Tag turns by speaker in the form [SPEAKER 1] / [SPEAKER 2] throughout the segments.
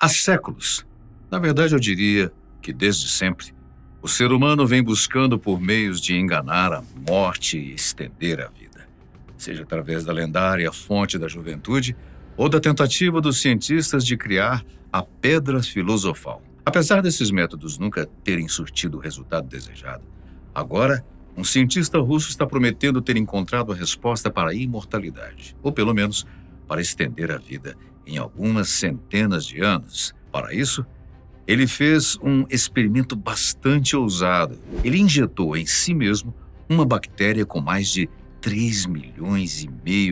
[SPEAKER 1] Há séculos, na verdade eu diria que desde sempre, o ser humano vem buscando por meios de enganar a morte e estender a vida, seja através da lendária fonte da juventude ou da tentativa dos cientistas de criar a pedra filosofal. Apesar desses métodos nunca terem surtido o resultado desejado, agora um cientista russo está prometendo ter encontrado a resposta para a imortalidade, ou pelo menos para estender a vida em algumas centenas de anos. Para isso, ele fez um experimento bastante ousado. Ele injetou em si mesmo uma bactéria com mais de 3,5 milhões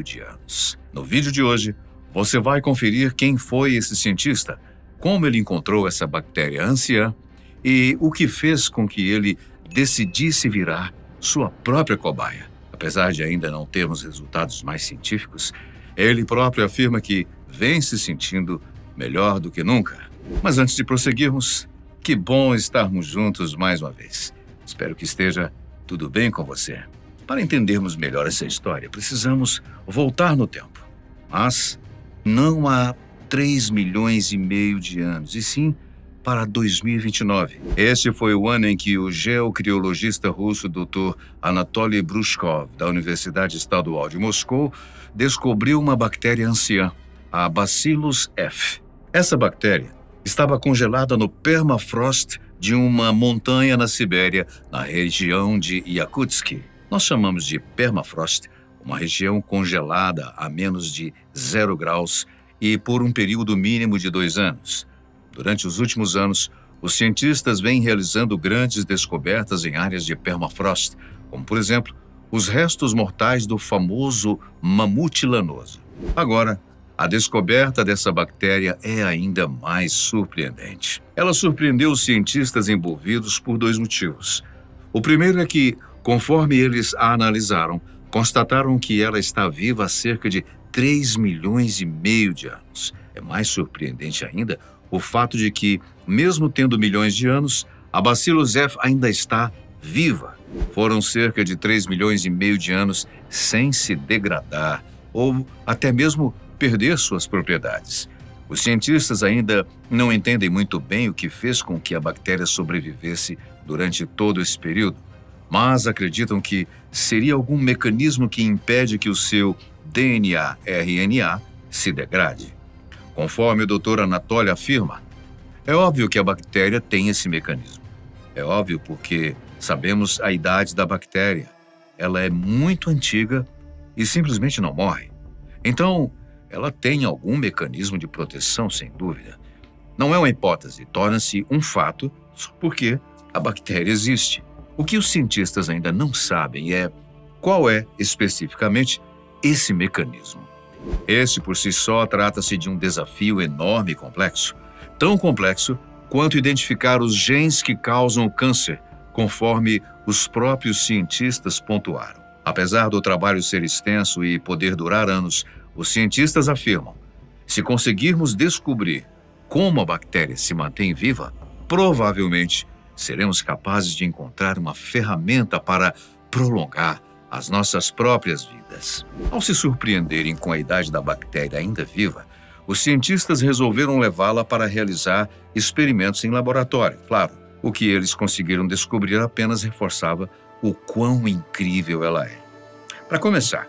[SPEAKER 1] de anos. No vídeo de hoje, você vai conferir quem foi esse cientista, como ele encontrou essa bactéria anciã e o que fez com que ele decidisse virar sua própria cobaia. Apesar de ainda não termos resultados mais científicos, ele próprio afirma que vem se sentindo melhor do que nunca. Mas antes de prosseguirmos, que bom estarmos juntos mais uma vez. Espero que esteja tudo bem com você. Para entendermos melhor essa história, precisamos voltar no tempo. Mas não há 3,5 milhões de anos, e sim para 2029. Este foi o ano em que o geocriologista russo Dr. Anatoly Brushkov, da Universidade Estadual de Moscou, descobriu uma bactéria anciã, a Bacillus F. Essa bactéria estava congelada no permafrost de uma montanha na Sibéria, na região de Yakutsk. Nós chamamos de permafrost uma região congelada a menos de 0 graus e por um período mínimo de 2 anos. Durante os últimos anos, os cientistas vêm realizando grandes descobertas em áreas de permafrost, como, por exemplo, os restos mortais do famoso mamute lanoso. Agora, a descoberta dessa bactéria é ainda mais surpreendente. Ela surpreendeu os cientistas envolvidos por 2 motivos. O primeiro é que, conforme eles a analisaram, constataram que ela está viva há cerca de 3,5 milhões de anos. É mais surpreendente ainda o fato de que, mesmo tendo milhões de anos, a Bacillus F ainda está viva. Foram cerca de 3,5 milhões de anos sem se degradar ou até mesmo perder suas propriedades. Os cientistas ainda não entendem muito bem o que fez com que a bactéria sobrevivesse durante todo esse período, mas acreditam que seria algum mecanismo que impede que o seu DNA-RNA se degrade. Conforme o Dr. Anatoly afirma, é óbvio que a bactéria tem esse mecanismo. É óbvio porque sabemos a idade da bactéria. Ela é muito antiga e simplesmente não morre. Então, ela tem algum mecanismo de proteção, sem dúvida. Não é uma hipótese, torna-se um fato só porque a bactéria existe. O que os cientistas ainda não sabem é qual é, especificamente, esse mecanismo. Esse, por si só, trata-se de um desafio enorme e complexo. Tão complexo quanto identificar os genes que causam o câncer, conforme os próprios cientistas pontuaram. Apesar do trabalho ser extenso e poder durar anos, os cientistas afirmam: se conseguirmos descobrir como a bactéria se mantém viva, provavelmente seremos capazes de encontrar uma ferramenta para prolongar as nossas próprias vidas. Ao se surpreenderem com a idade da bactéria ainda viva, os cientistas resolveram levá-la para realizar experimentos em laboratório. Claro, o que eles conseguiram descobrir apenas reforçava o quão incrível ela é. Para começar,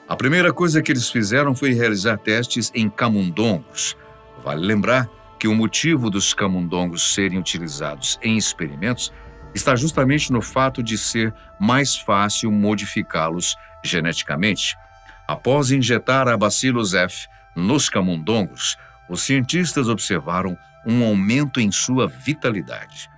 [SPEAKER 1] a primeira coisa que eles fizeram foi realizar testes em camundongos. Vale lembrar que o motivo dos camundongos serem utilizados em experimentos está justamente no fato de ser mais fácil modificá-los geneticamente. Após injetar a Bacillus F nos camundongos, os cientistas observaram um aumento em sua vitalidade.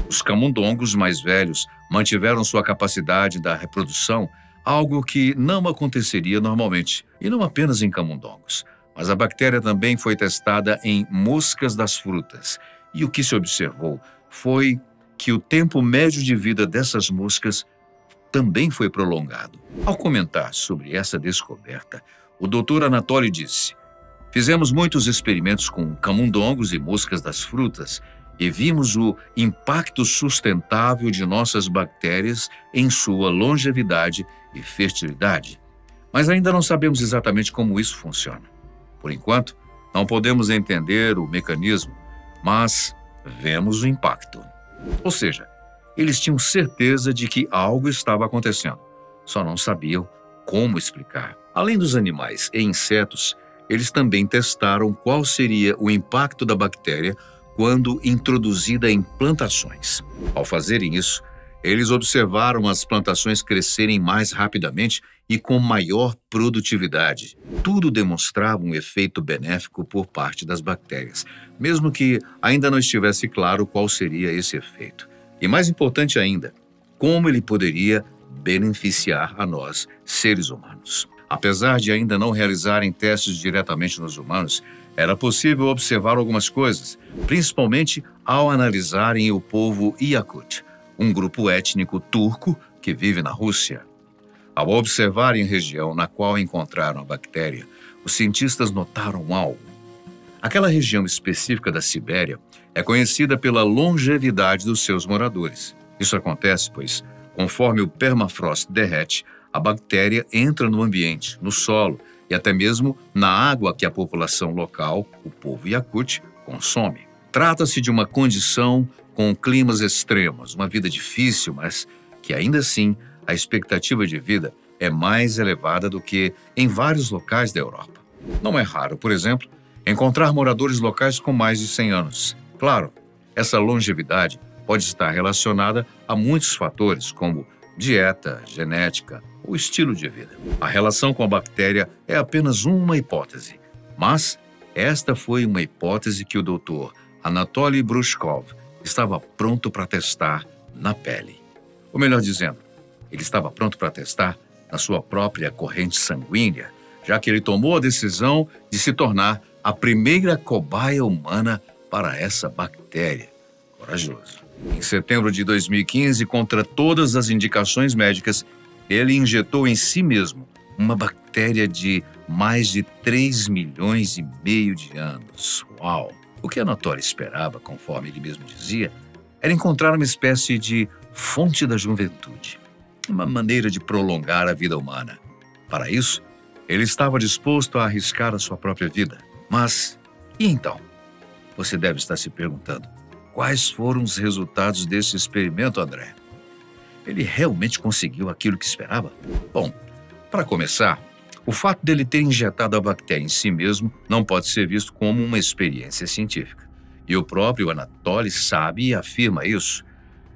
[SPEAKER 1] Os camundongos mais velhos mantiveram sua capacidade da reprodução, algo que não aconteceria normalmente, e não apenas em camundongos. Mas a bactéria também foi testada em moscas das frutas, e o que se observou foi que o tempo médio de vida dessas moscas também foi prolongado. Ao comentar sobre essa descoberta, o Dr. Anatoly disse: fizemos muitos experimentos com camundongos e moscas das frutas e vimos o impacto sustentável de nossas bactérias em sua longevidade e fertilidade. Mas ainda não sabemos exatamente como isso funciona. Por enquanto, não podemos entender o mecanismo, Mas vemos o impacto. Ou seja, eles tinham certeza de que algo estava acontecendo, só não sabiam como explicar. Além dos animais e insetos, eles também testaram qual seria o impacto da bactéria quando introduzida em plantações. Ao fazerem isso, eles observaram as plantações crescerem mais rapidamente e com maior produtividade. Tudo demonstrava um efeito benéfico por parte das bactérias, mesmo que ainda não estivesse claro qual seria esse efeito. E mais importante ainda, como ele poderia beneficiar a nós, seres humanos. Apesar de ainda não realizarem testes diretamente nos humanos, era possível observar algumas coisas, principalmente ao analisarem o povo Yakut, um grupo étnico turco que vive na Rússia. Ao observarem a região na qual encontraram a bactéria, os cientistas notaram algo. Aquela região específica da Sibéria é conhecida pela longevidade dos seus moradores. Isso acontece, pois, conforme o permafrost derrete, a bactéria entra no ambiente, no solo e até mesmo na água que a população local, o povo Yakut, consome. Trata-se de uma condição com climas extremos, uma vida difícil, mas que ainda assim a expectativa de vida é mais elevada do que em vários locais da Europa. Não é raro, por exemplo, encontrar moradores locais com mais de 100 anos. Claro, essa longevidade pode estar relacionada a muitos fatores, como dieta, genética ou estilo de vida. A relação com a bactéria é apenas uma hipótese, mas esta foi uma hipótese que o Dr. Anatoly Brushkov estava pronto para testar na pele. Ou melhor dizendo, ele estava pronto para testar na sua própria corrente sanguínea, já que ele tomou a decisão de se tornar a primeira cobaia humana para essa bactéria. Corajoso. Em setembro de 2015, contra todas as indicações médicas, ele injetou em si mesmo uma bactéria de mais de 3 milhões e meio de anos. Uau! O que Anatoly esperava, conforme ele mesmo dizia, era encontrar uma espécie de fonte da juventude, uma maneira de prolongar a vida humana. Para isso, ele estava disposto a arriscar a sua própria vida. Mas, e então? Você deve estar se perguntando, quais foram os resultados desse experimento, André? Ele realmente conseguiu aquilo que esperava? Bom, para começar, o fato dele ter injetado a bactéria em si mesmo não pode ser visto como uma experiência científica. E o próprio Anatoly sabe e afirma isso.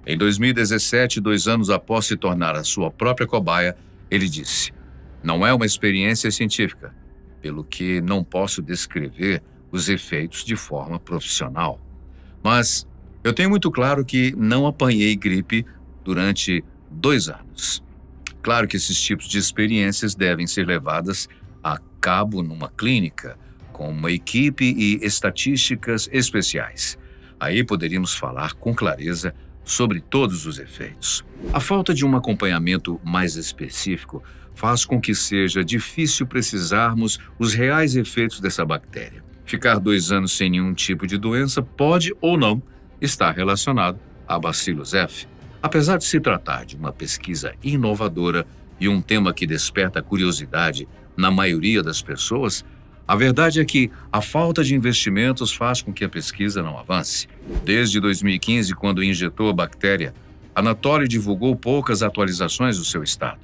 [SPEAKER 1] Em 2017, 2 anos após se tornar a sua própria cobaia, ele disse: "Não é uma experiência científica, pelo que não posso descrever os efeitos de forma profissional. Mas eu tenho muito claro que não apanhei gripe durante 2 anos. Claro que esses tipos de experiências devem ser levadas a cabo numa clínica, com uma equipe e estatísticas especiais. Aí poderíamos falar com clareza sobre todos os efeitos. A falta de um acompanhamento mais específico faz com que seja difícil precisarmos os reais efeitos dessa bactéria. Ficar 2 anos sem nenhum tipo de doença pode ou não estar relacionado a Bacillus F. Apesar de se tratar de uma pesquisa inovadora e um tema que desperta curiosidade na maioria das pessoas, a verdade é que a falta de investimentos faz com que a pesquisa não avance. Desde 2015, quando injetou a bactéria, Anatoly divulgou poucas atualizações do seu estado.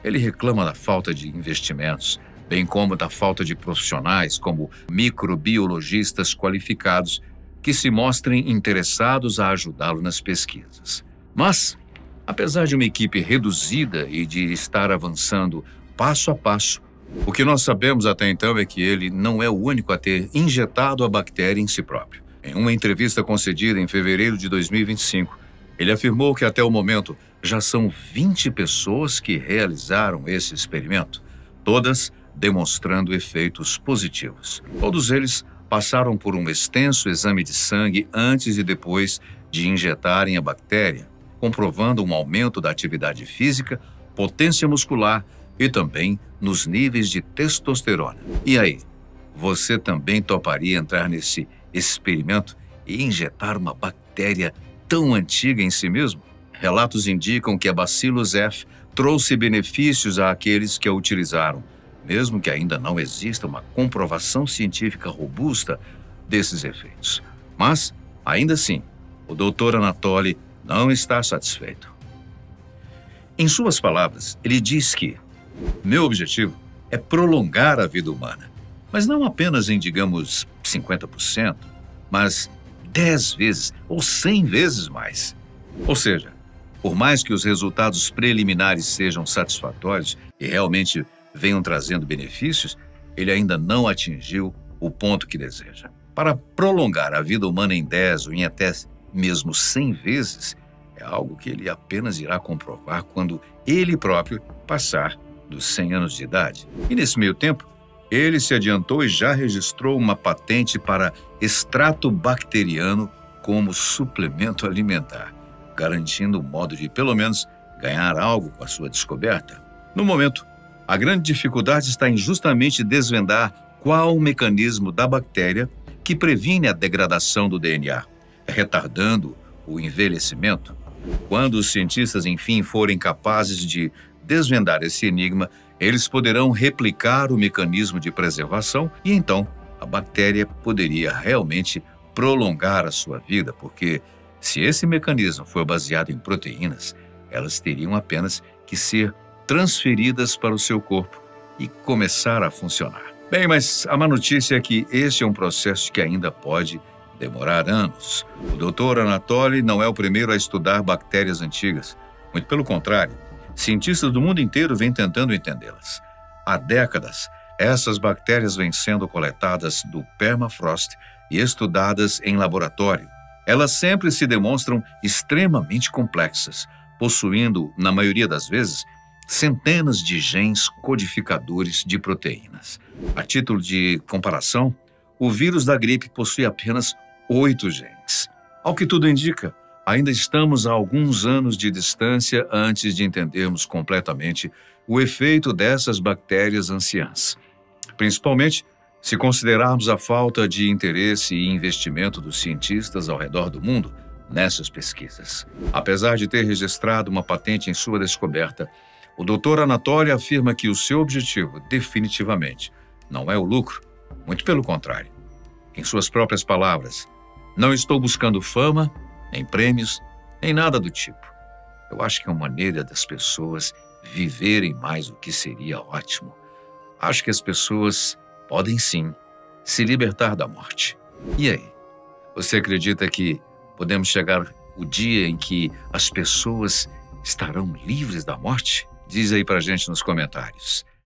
[SPEAKER 1] Ele reclama da falta de investimentos, bem como da falta de profissionais como microbiologistas qualificados que se mostrem interessados a ajudá-lo nas pesquisas. Mas, apesar de uma equipe reduzida e de estar avançando passo a passo, o que nós sabemos até então é que ele não é o único a ter injetado a bactéria em si próprio. Em uma entrevista concedida em fevereiro de 2025, ele afirmou que até o momento já são 20 pessoas que realizaram esse experimento, todas demonstrando efeitos positivos. Todos eles passaram por um extenso exame de sangue antes e depois de injetarem a bactéria, comprovando um aumento da atividade física, potência muscular e também nos níveis de testosterona. E aí, você também toparia entrar nesse experimento e injetar uma bactéria tão antiga em si mesmo? Relatos indicam que a Bacillus F trouxe benefícios àqueles que a utilizaram, mesmo que ainda não exista uma comprovação científica robusta desses efeitos. Mas, ainda assim, o Dr. Anatoly não está satisfeito. Em suas palavras, ele diz que meu objetivo é prolongar a vida humana, mas não apenas em, digamos, 50%, mas 10 vezes ou 100 vezes mais. Ou seja, por mais que os resultados preliminares sejam satisfatórios e realmente venham trazendo benefícios, ele ainda não atingiu o ponto que deseja. Para prolongar a vida humana em 10 ou em até mesmo 100 vezes, é algo que ele apenas irá comprovar quando ele próprio passar dos 100 anos de idade. E nesse meio tempo, ele se adiantou e já registrou uma patente para extrato bacteriano como suplemento alimentar, garantindo o modo de, pelo menos, ganhar algo com a sua descoberta. No momento, a grande dificuldade está em justamente desvendar qual o mecanismo da bactéria que previne a degradação do DNA, retardando o envelhecimento. Quando os cientistas, enfim, forem capazes de desvendar esse enigma, eles poderão replicar o mecanismo de preservação e então a bactéria poderia realmente prolongar a sua vida, porque se esse mecanismo for baseado em proteínas, elas teriam apenas que ser transferidas para o seu corpo e começar a funcionar. Bem, mas a má notícia é que este é um processo que ainda pode demorar anos. O Dr. Anatoly não é o primeiro a estudar bactérias antigas. Muito pelo contrário, cientistas do mundo inteiro vêm tentando entendê-las. Há décadas, essas bactérias vêm sendo coletadas do permafrost e estudadas em laboratório. Elas sempre se demonstram extremamente complexas, possuindo, na maioria das vezes, centenas de genes codificadores de proteínas. A título de comparação, o vírus da gripe possui apenas 8 genes. Ao que tudo indica, ainda estamos a alguns anos de distância antes de entendermos completamente o efeito dessas bactérias anciãs. Principalmente se considerarmos a falta de interesse e investimento dos cientistas ao redor do mundo nessas pesquisas. Apesar de ter registrado uma patente em sua descoberta, o Dr. Anatoly afirma que o seu objetivo, definitivamente, não é o lucro, muito pelo contrário. Em suas próprias palavras, não estou buscando fama, nem prêmios, nem nada do tipo. Eu acho que é uma maneira das pessoas viverem mais, o que seria ótimo. Acho que as pessoas podem sim se libertar da morte. E aí? Você acredita que podemos chegar o dia em que as pessoas estarão livres da morte? Diz aí pra gente nos comentários.